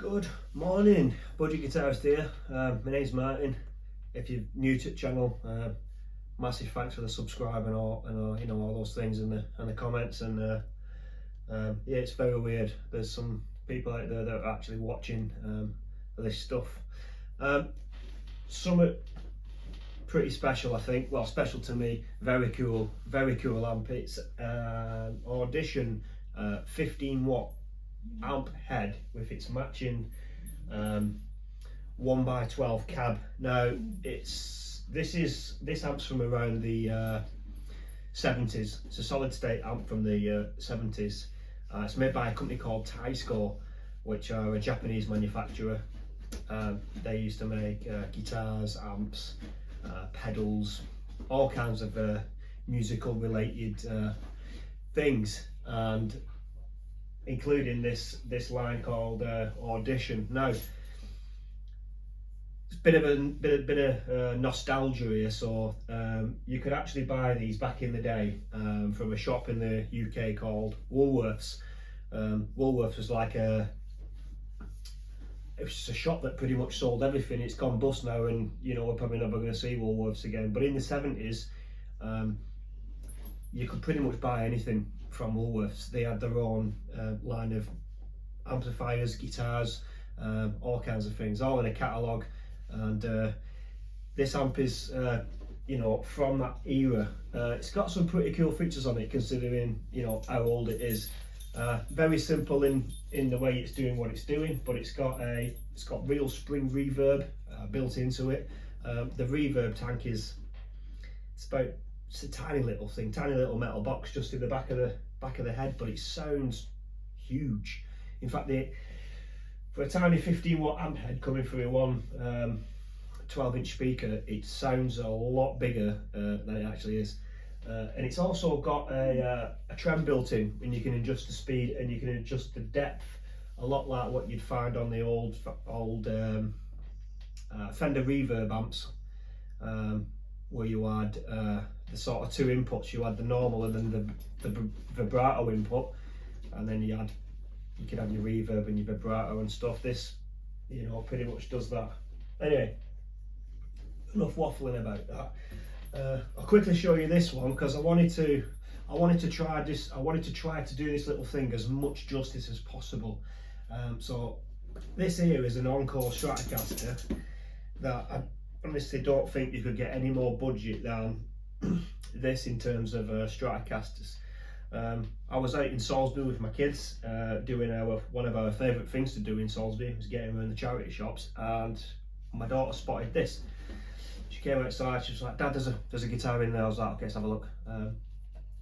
Good morning, Budget Guitarist here. My name's Martin. If you're new to the channel, massive thanks for the subscribe and all, you know, all those things and the comments. And yeah, it's very weird. There's some people out there that are actually watching this stuff. Some pretty special, I think. Well, special to me. Very cool amp. It's Audition 15 watt amp head with its matching 1x12 cab. Now this amp's from around the 70s. It's a solid state amp from the 70s. It's made by a company called Score, which are a Japanese manufacturer. They used to make guitars, amps, pedals, all kinds of musical related things, and including this line called Audition. Now, it's a bit of nostalgia here. So you could actually buy these back in the day from a shop in the UK called Woolworths. Woolworths was like it was a shop that pretty much sold everything. It's gone bust now, and you know, we're probably never going to see Woolworths again. But in the 70s, you could pretty much buy anything from Woolworths. They had their own line of amplifiers, guitars, all kinds of things, all in a catalogue. And this amp is, you know, from that era. It's got some pretty cool features on it, considering, you know, how old it is. Very simple in the way it's doing what it's doing, but it's got real spring reverb built into it. The reverb tank it's a tiny little thing, tiny little metal box just in the back of the head, but it sounds huge. In fact, for a tiny 15 watt amp head coming through one 12-inch speaker, it sounds a lot bigger than it actually is. And it's also got a trem built in, and you can adjust the speed and you can adjust the depth, a lot like what you'd find on the old Fender Reverb amps, where you had the sort of two inputs. You had the normal and then the vibrato input, and then you could have your reverb and your vibrato and stuff. This, you know, pretty much does that. Anyway, enough waffling about that. I'll quickly show you this one because I wanted to try this. I wanted to try to do this little thing as much justice as possible. So this here is an Encore Stratocaster that I honestly don't think you could get any more budget than this in terms of Stratocasters. I was out in Salisbury with my kids doing one of our favourite things to do in Salisbury was getting around the charity shops, and my daughter spotted this. She came outside, she was like, "Dad, there's a guitar in there." I was like, "Okay, let's have a look."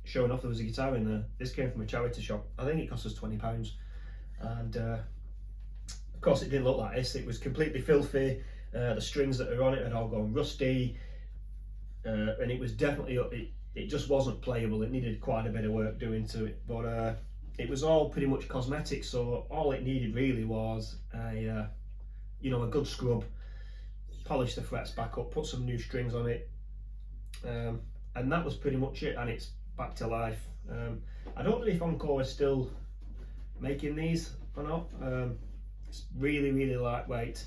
Sure enough, there was a guitar in there. This came from a charity shop. I think it cost us £20, and of course it didn't look like this. It was completely filthy. The strings that are on it had all gone rusty, and it was definitely, it just wasn't playable. It needed quite a bit of work doing to it, but it was all pretty much cosmetic. So all it needed really was a good scrub, polish the frets back up, put some new strings on it, and that was pretty much it. And it's back to life. I don't know if Encore is still making these or not. It's really lightweight.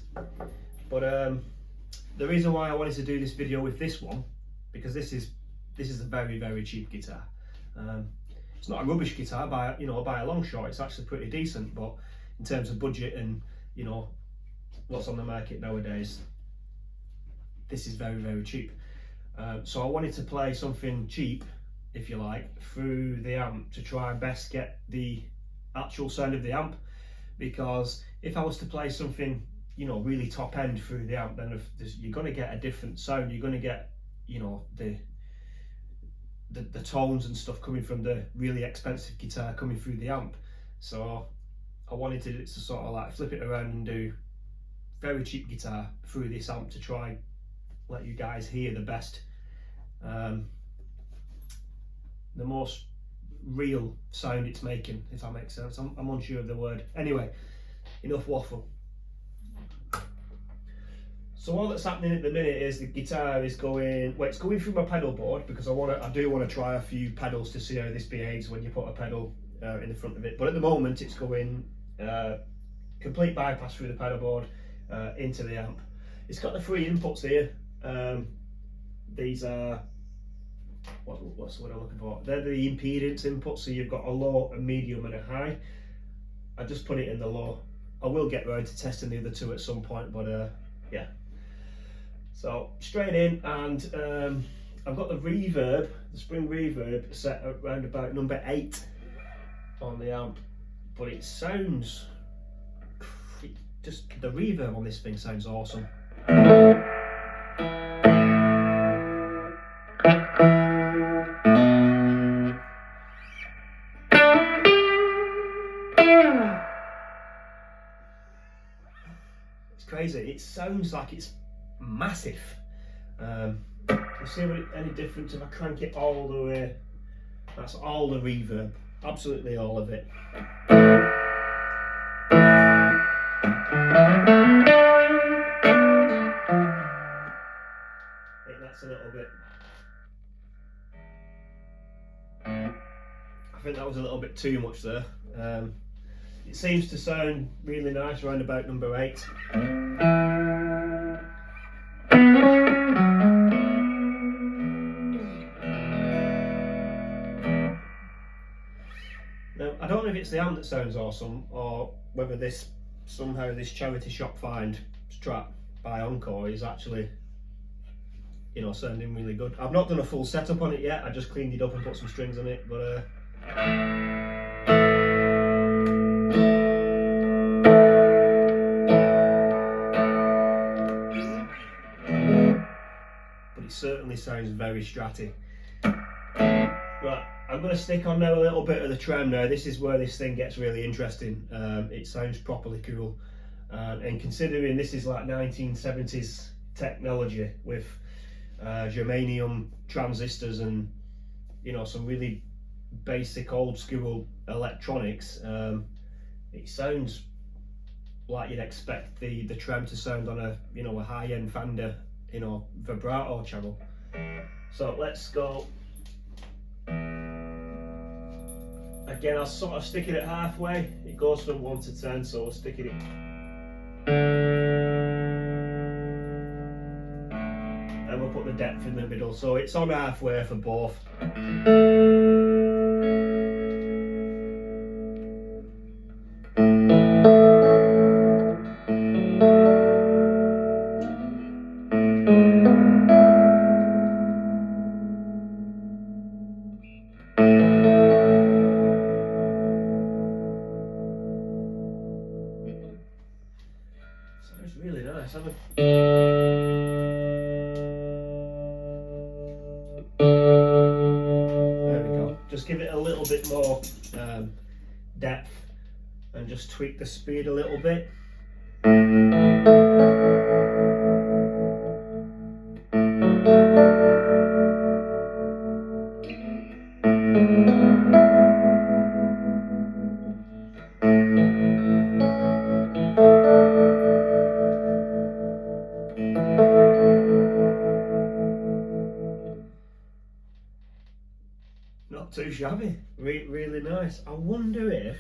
But the reason why I wanted to do this video with this one, because this is a very cheap guitar. It's not a rubbish guitar by a long shot. It's actually pretty decent, but in terms of budget and, you know, what's on the market nowadays, this is very cheap. So I wanted to play something cheap, if you like, through the amp to try and best get the actual sound of the amp. Because if I was to play something, you know, really top end through the amp, then you're going to get a different sound. You're going to get, you know, the tones and stuff coming from the really expensive guitar coming through the amp. So I wanted to sort of like flip it around and do very cheap guitar through this amp to try let you guys hear the best, the most real sound it's making, if that makes sense. I'm unsure of the word. Anyway, enough waffle. So all that's happening at the minute is the guitar is going, well, it's going through my pedal board, because I do want to try a few pedals to see how this behaves when you put a pedal in the front of it. But at the moment it's going complete bypass through the pedal board into the amp. It's got the 3 inputs here. These are, what's the word I'm looking for? They're the impedance inputs, so you've got a low, a medium and a high. I just put it in the low. I will get around to testing the other 2 at some point, but yeah. So straight in, and I've got the reverb, the spring reverb set around about number 8 on the amp, but it sounds, just the reverb on this thing sounds awesome. It's crazy. It sounds like it's massive. You see any difference if I crank it all the way? That's all the reverb, absolutely all of it. That's a little bit. I think that was a little bit too much there. It seems to sound really nice around about number 8. Now, I don't know if it's the amp that sounds awesome, or whether this charity shop find Strat by Encore is actually, you know, sounding really good. I've not done a full setup on it yet. I just cleaned it up and put some strings on it, but it certainly sounds very Stratty. Right, I'm going to stick on now a little bit of the trem now. This is where this thing gets really interesting. It sounds properly cool, and considering this is like 1970s technology with germanium transistors and, you know, some really basic old school electronics, it sounds like you'd expect the trem to sound on a, you know, a high-end Fender, you know, vibrato channel. So let's go. Again, I'll sort of stick it at halfway. It goes from 1 to 10, so we'll stick it in. And we'll put the depth in the middle, so it's on halfway for both. Sounds really nice, hasn't it? There we go. Just give it a little bit more depth and just tweak the speed a little bit. Not too shabby, really nice. I wonder if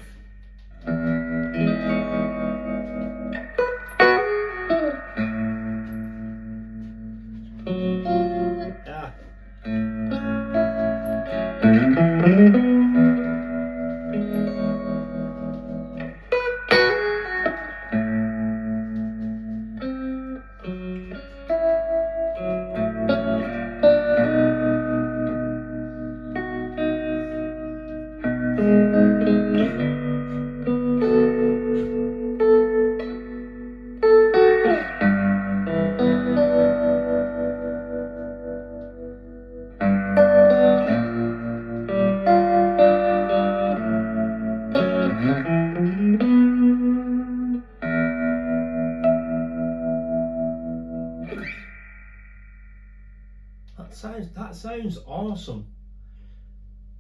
that sounds awesome.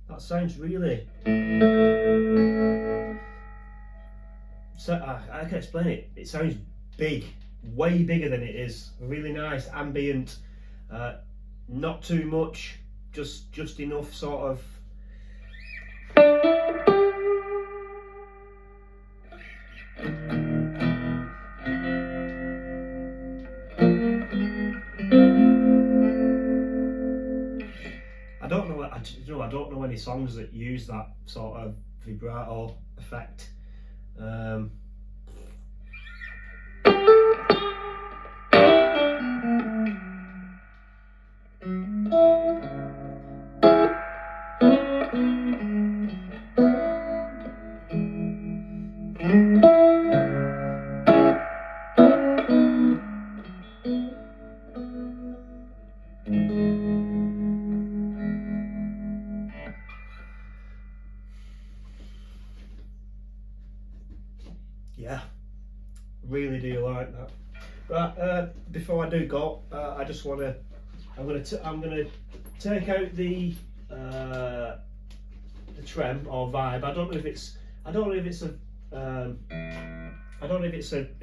That sounds really. So I can explain it. It sounds big, way bigger than it is. Really nice, ambient, not too much, just enough sort of. don't know any songs that use that sort of vibrato effect. Yeah, really do like that. But before I do go, I just want to. I'm gonna take out the trem or vibe. I don't know if it's a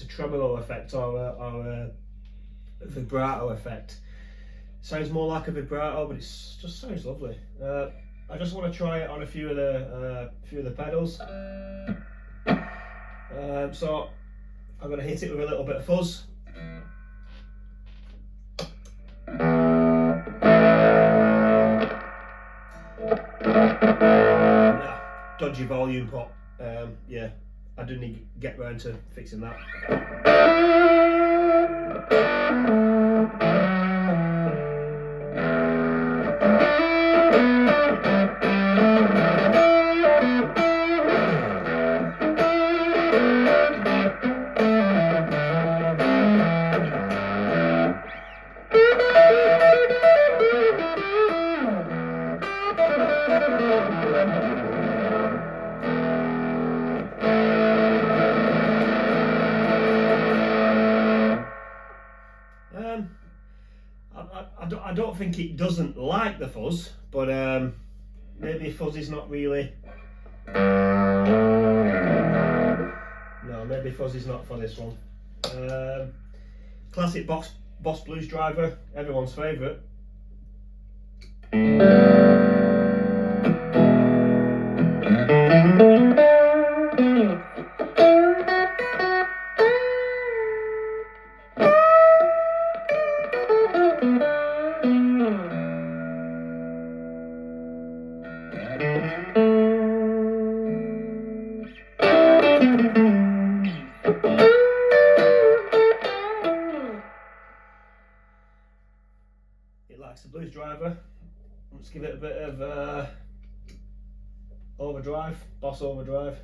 tremolo effect or a vibrato effect. Sounds more like a vibrato, but it just sounds lovely. I just want to try it on a few of the pedals. So I'm going to hit it with a little bit of fuzz. Yeah, dodgy volume pop. Yeah, I do need to get round to fixing that. I don't think it doesn't like the fuzz, but maybe fuzz is not really. No, maybe fuzz is not for this one. Classic Boss Blues driver, everyone's favourite. It likes the blues driver. Let's give it a bit of overdrive, Boss overdrive.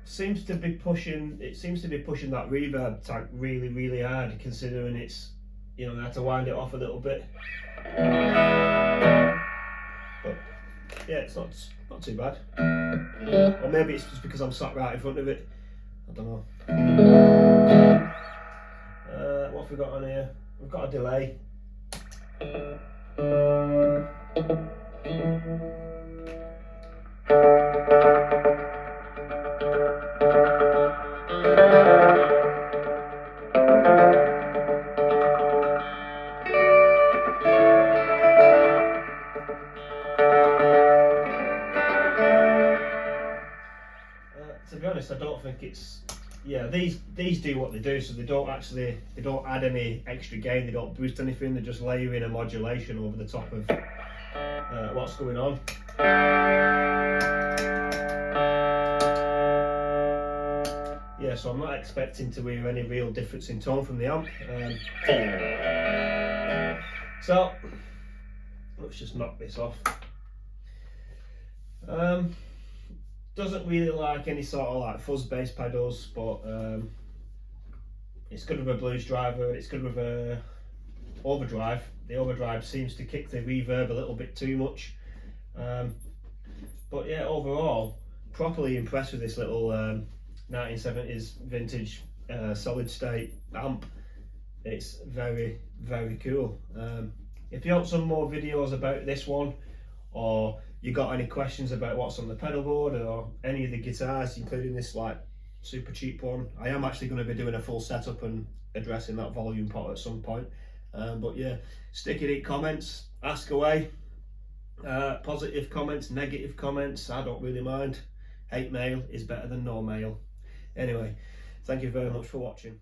Seems to be pushing that reverb tank really hard, considering it's, you know, I had to wind it off a little bit. But yeah, it's not too bad. Or maybe it's just because I'm sat right in front of it. I don't know. What have we got on here? We've got a delay. To be honest, I don't think it's, yeah, these do what they do, so they don't add any extra gain, they don't boost anything, they just layer in a modulation over the top of what's going on. Yeah, so I'm not expecting to hear any real difference in tone from the amp. So let's just knock this off. Doesn't really like any sort of like fuzz bass pedals, but it's good with a blues driver. It's good with a overdrive. The overdrive seems to kick the reverb a little bit too much, but yeah, overall, properly impressed with this little 1970s vintage solid state amp. It's very, very cool. If you want some more videos about this one, or you got any questions about what's on the pedal board or any of the guitars, including this like super cheap one, I am actually going to be doing a full setup and addressing that volume pot at some point. But yeah, stick it in comments, ask away. Positive comments, negative comments, I don't really mind. Hate mail is better than no mail. Anyway, thank you very much for watching.